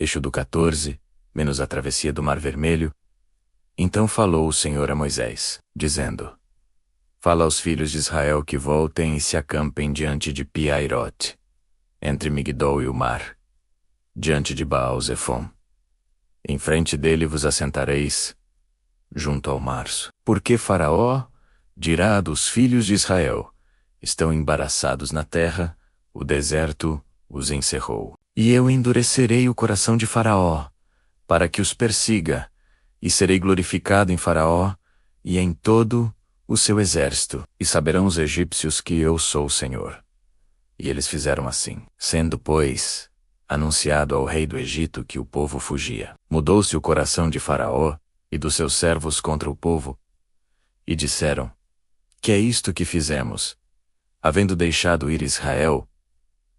Êxodo 14, menos a travessia do Mar Vermelho. Então falou o Senhor a Moisés, dizendo: Fala aos filhos de Israel que voltem e se acampem diante de Pi-Hahirote, entre Migdol e o mar, diante de Baal-Zefom. Em frente dele vos assentareis, junto ao mar. Porque Faraó dirá dos filhos de Israel: estão embaraçados na terra, o deserto os encerrou. E eu endurecerei o coração de Faraó, para que os persiga, e serei glorificado em Faraó e em todo o seu exército, e saberão os egípcios que eu sou o Senhor. E eles fizeram assim. Sendo, pois, anunciado ao rei do Egito que o povo fugia, mudou-se o coração de Faraó e dos seus servos contra o povo, e disseram: Que é isto que fizemos, havendo deixado ir Israel,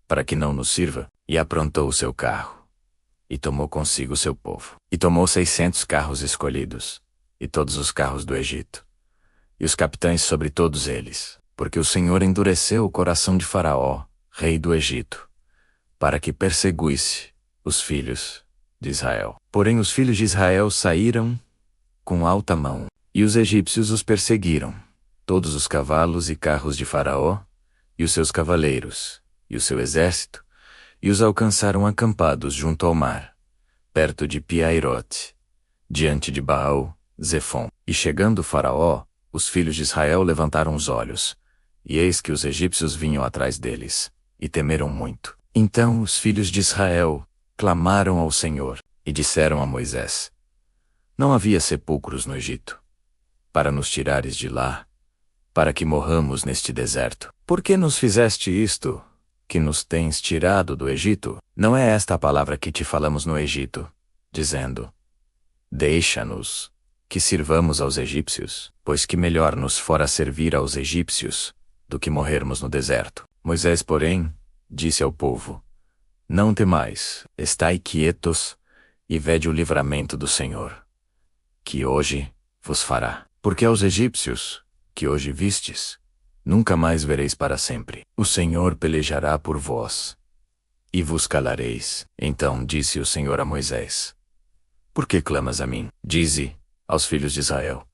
para que não nos sirva? E aprontou o seu carro, e tomou consigo o seu povo. E tomou 600 carros escolhidos, e todos os carros do Egito, e os capitães sobre todos eles, porque o Senhor endureceu o coração de Faraó, rei do Egito, para que perseguisse os filhos de Israel. Porém os filhos de Israel saíram com alta mão, e os egípcios os perseguiram, todos os cavalos e carros de Faraó, e os seus cavaleiros, e o seu exército, e os alcançaram acampados junto ao mar, perto de Pi-Hahirote, diante de Baal-Zefom. E chegando Faraó, os filhos de Israel levantaram os olhos, e eis que os egípcios vinham atrás deles, e temeram muito. Então os filhos de Israel clamaram ao Senhor, e disseram a Moisés: Não havia sepulcros no Egito, para nos tirares de lá, para que morramos neste deserto. Por que nos fizeste isto, que nos tens tirado do Egito? Não é esta a palavra que te falamos no Egito, dizendo: Deixa-nos, que sirvamos aos egípcios, pois que melhor nos fora servir aos egípcios, do que morrermos no deserto. Moisés, porém, disse ao povo: Não temais, estai quietos, e vede o livramento do Senhor, que hoje vos fará. Porque aos egípcios, que hoje vistes, nunca mais vereis para sempre. O Senhor pelejará por vós, e vos calareis. Então disse o Senhor a Moisés: Por que clamas a mim? Dize aos filhos de Israel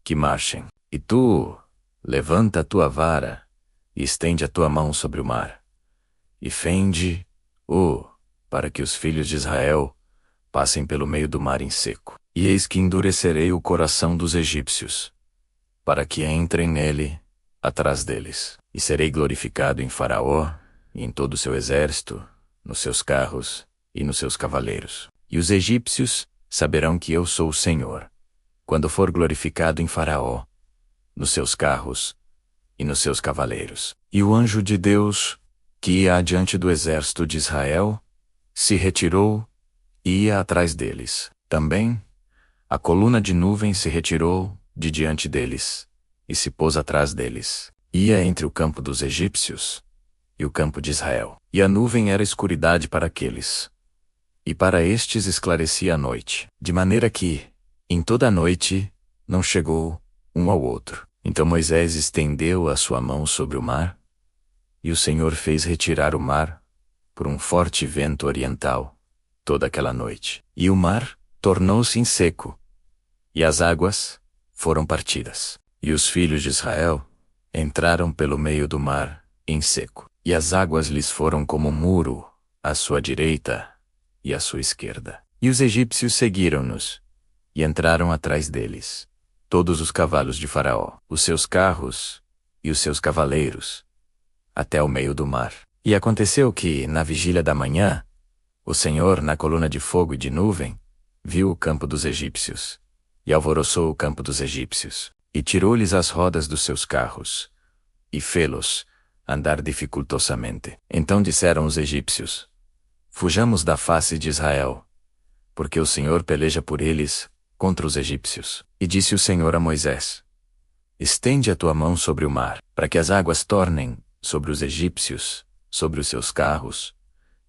que marchem. E tu, levanta a tua vara, e estende a tua mão sobre o mar, e fende-o, para que os filhos de Israel passem pelo meio do mar em seco. E eis que endurecerei o coração dos egípcios, para que entrem nele atrás deles. E serei glorificado em Faraó, e em todo o seu exército, nos seus carros e nos seus cavaleiros. E os egípcios saberão que eu sou o Senhor, quando for glorificado em Faraó, nos seus carros e nos seus cavaleiros. E o anjo de Deus, que ia adiante do exército de Israel, se retirou e ia atrás deles. Também a coluna de nuvem se retirou de diante deles, e se pôs atrás deles. Ia entre o campo dos egípcios e o campo de Israel. E a nuvem era escuridade para aqueles, e para estes esclarecia a noite, de maneira que, em toda a noite, não chegou um ao outro. Então Moisés estendeu a sua mão sobre o mar, e o Senhor fez retirar o mar, por um forte vento oriental, toda aquela noite. E o mar tornou-se em seco, e as águas foram partidas. E os filhos de Israel entraram pelo meio do mar, em seco. E as águas lhes foram como um muro, à sua direita e à sua esquerda. E os egípcios seguiram-nos, e entraram atrás deles, todos os cavalos de Faraó, os seus carros e os seus cavaleiros, até o meio do mar. E aconteceu que, na vigília da manhã, o Senhor, na coluna de fogo e de nuvem, viu o campo dos egípcios, e alvoroçou o campo dos egípcios, e tirou-lhes as rodas dos seus carros, e fê-los andar dificultosamente. Então disseram os egípcios: Fujamos da face de Israel, porque o Senhor peleja por eles contra os egípcios. E disse o Senhor a Moisés: Estende a tua mão sobre o mar, para que as águas tornem sobre os egípcios, sobre os seus carros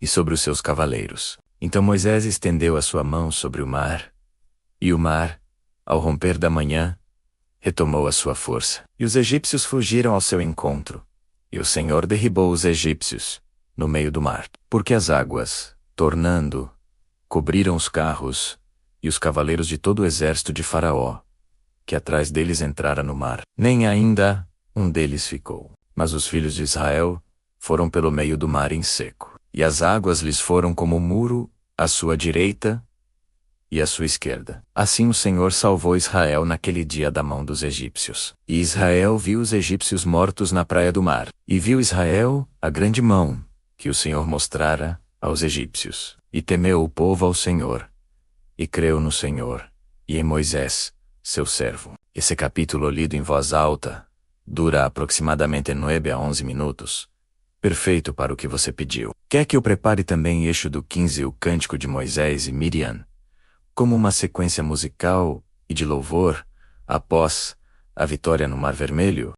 e sobre os seus cavaleiros. Então Moisés estendeu a sua mão sobre o mar, e o mar, ao romper da manhã, retomou a sua força. E os egípcios fugiram ao seu encontro, e o Senhor derribou os egípcios no meio do mar, porque as águas, tornando cobriram os carros, e os cavaleiros de todo o exército de Faraó, que atrás deles entrara no mar. Nem ainda um deles ficou. Mas os filhos de Israel foram pelo meio do mar em seco, e as águas lhes foram como um muro, à sua direita e à sua esquerda. Assim o Senhor salvou Israel naquele dia da mão dos egípcios. E Israel viu os egípcios mortos na praia do mar. E viu Israel a grande mão que o Senhor mostrara aos egípcios. E temeu o povo ao Senhor, e creu no Senhor, e em Moisés, seu servo. Esse capítulo lido em voz alta dura aproximadamente 9 a 11 minutos. Perfeito para o que você pediu. Quer que eu prepare também Eixo do 15 o Cântico de Moisés e Miriam, como uma sequência musical e de louvor, após a vitória no Mar Vermelho?